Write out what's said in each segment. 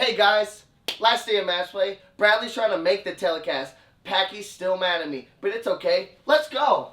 Hey guys, last day of match play. Bradley's trying to make the telecast. Packy's still mad at me, but it's okay. Let's go.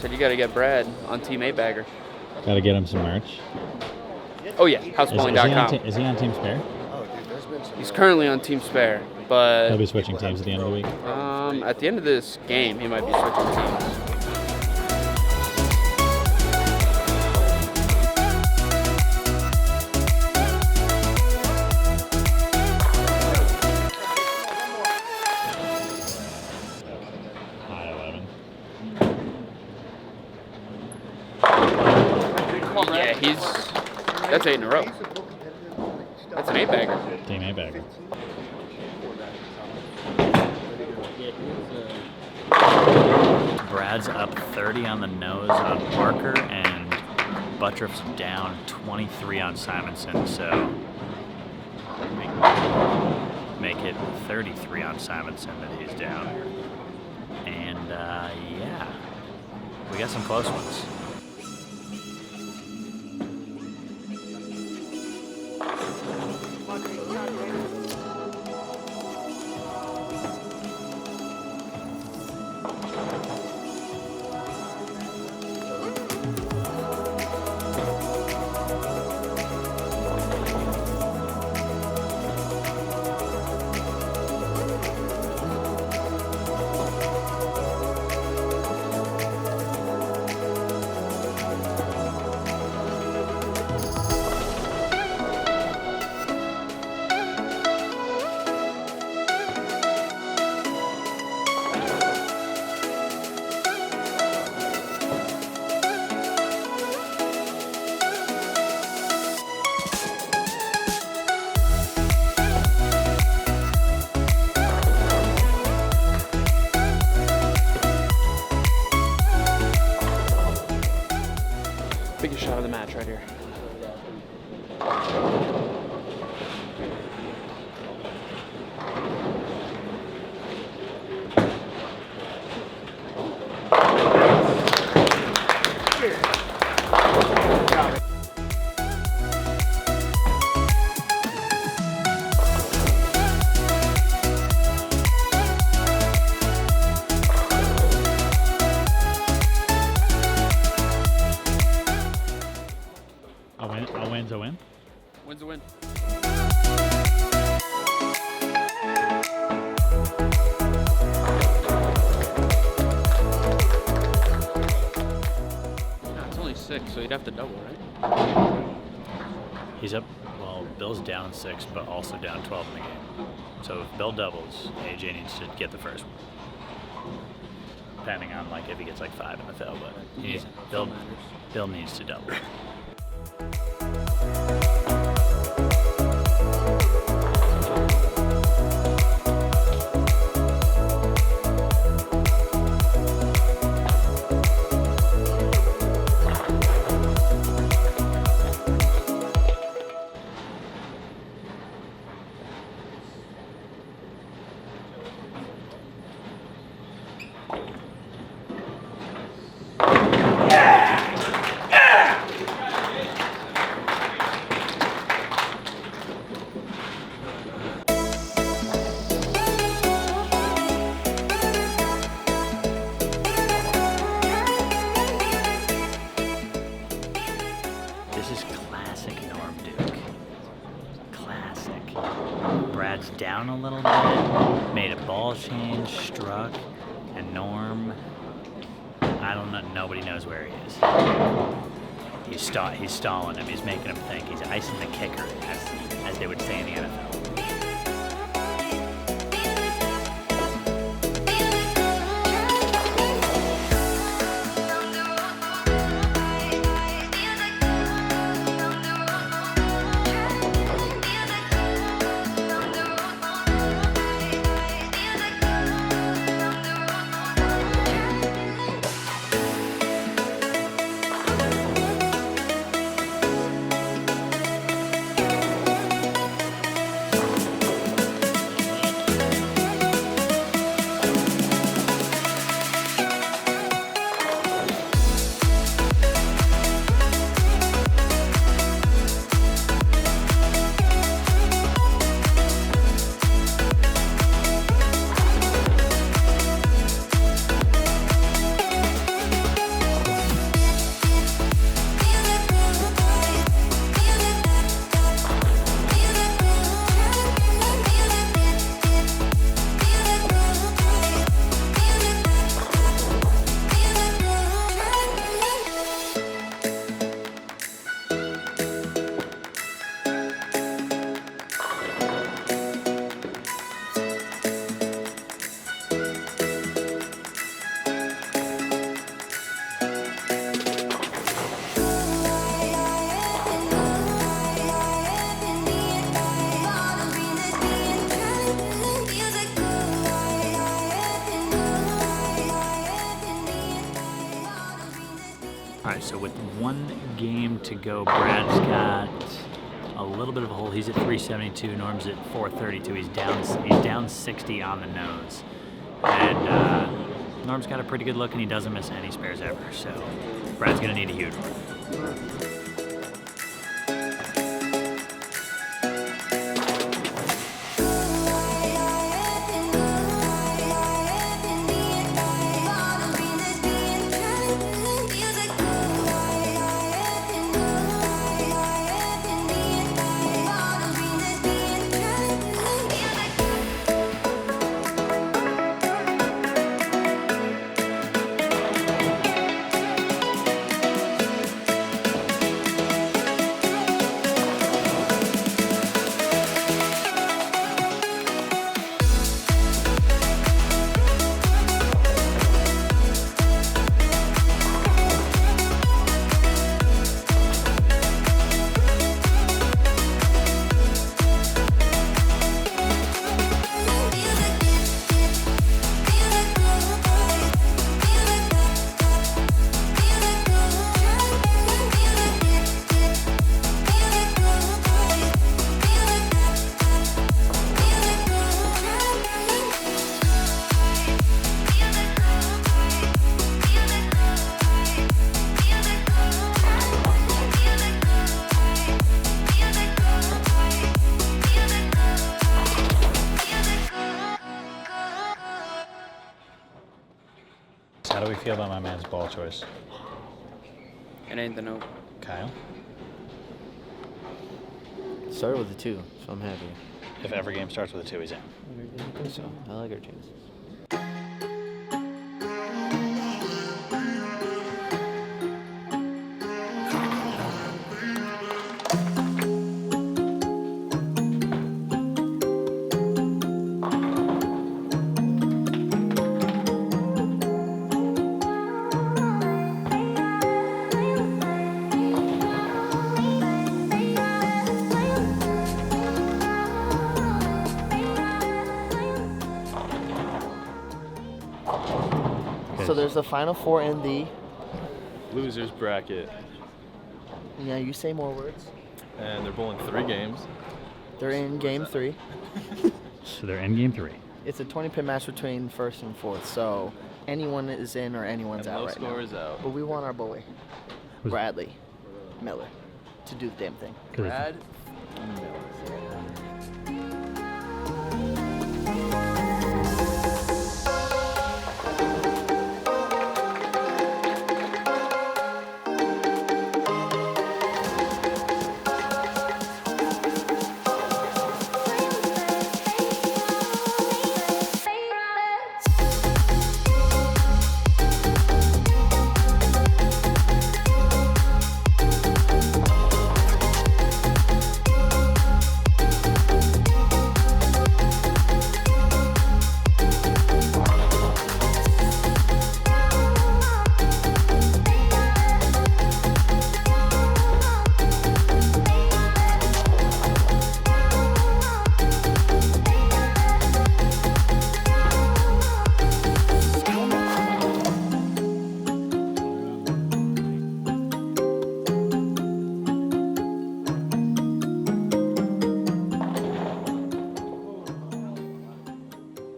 Said you got to get Brad on Team 8-Bagger. Got to get him some merch. Oh yeah, housepulling.com. Is he on Team Spare? He's currently on Team Spare, but He'll be switching teams at the end of the week. at the end of this game, he might be switching teams. Yeah, that's 8 in a row. That's an 8-bagger. Team 8-bagger. Brad's up 30 on the nose on Parker, and Buttriff's down 23 on Simonson, so make it 33 on Simonson that he's down. And yeah, we got some close ones. Biggest shot of the match right here. A win's a win? Win's a win. No, it's only 6, so you'd have to double, right? He's up, well, Bill's down 6, but also down 12 in the game. So if Bill doubles, AJ needs to get the first one. Depending on like if he gets like 5 in the fill, but Bill needs to double. This is classic Norm Duke. Classic. Brad's down a little bit, made a ball change, struck, and Norm, I don't know, nobody knows where he is. He's stalling him. He's making him think. He's icing the kicker, as they would say in the NFL. Alright, so with one game to go, Brad's got a little bit of a hole. He's at 372, Norm's at 432. He's down 60 on the nose. And Norm's got a pretty good look and he doesn't miss any spares ever. So Brad's gonna need a huge one. How do we feel about my man's ball choice? It ain't the no. Kyle? Started with a 2, so I'm happy. If every game starts with a 2, he's in. I think so. I like our chances. So there's the Final Four in the... Losers bracket, Yeah, you say more words. and they're bowling 3 games. They're in Game 3. So they're in game 3. It's a 20-pin match between first and fourth, so anyone is in or anyone's And out no right score now. is out. But we want our boy, Who's- Bradley Miller, to do the damn thing. Brad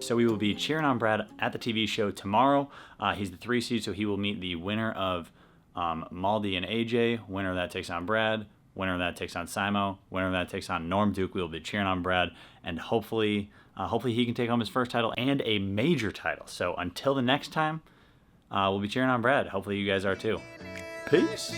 So we will be cheering on Brad at the TV show tomorrow. He's the 3 seed, so he will meet the winner of Maldi and AJ. Winner of that takes on Brad. Winner of that takes on Simo. Winner of that takes on Norm Duke. We will be cheering on Brad, and hopefully he can take home his first title and a major title. So until the next time, we'll be cheering on Brad. Hopefully you guys are too. Peace.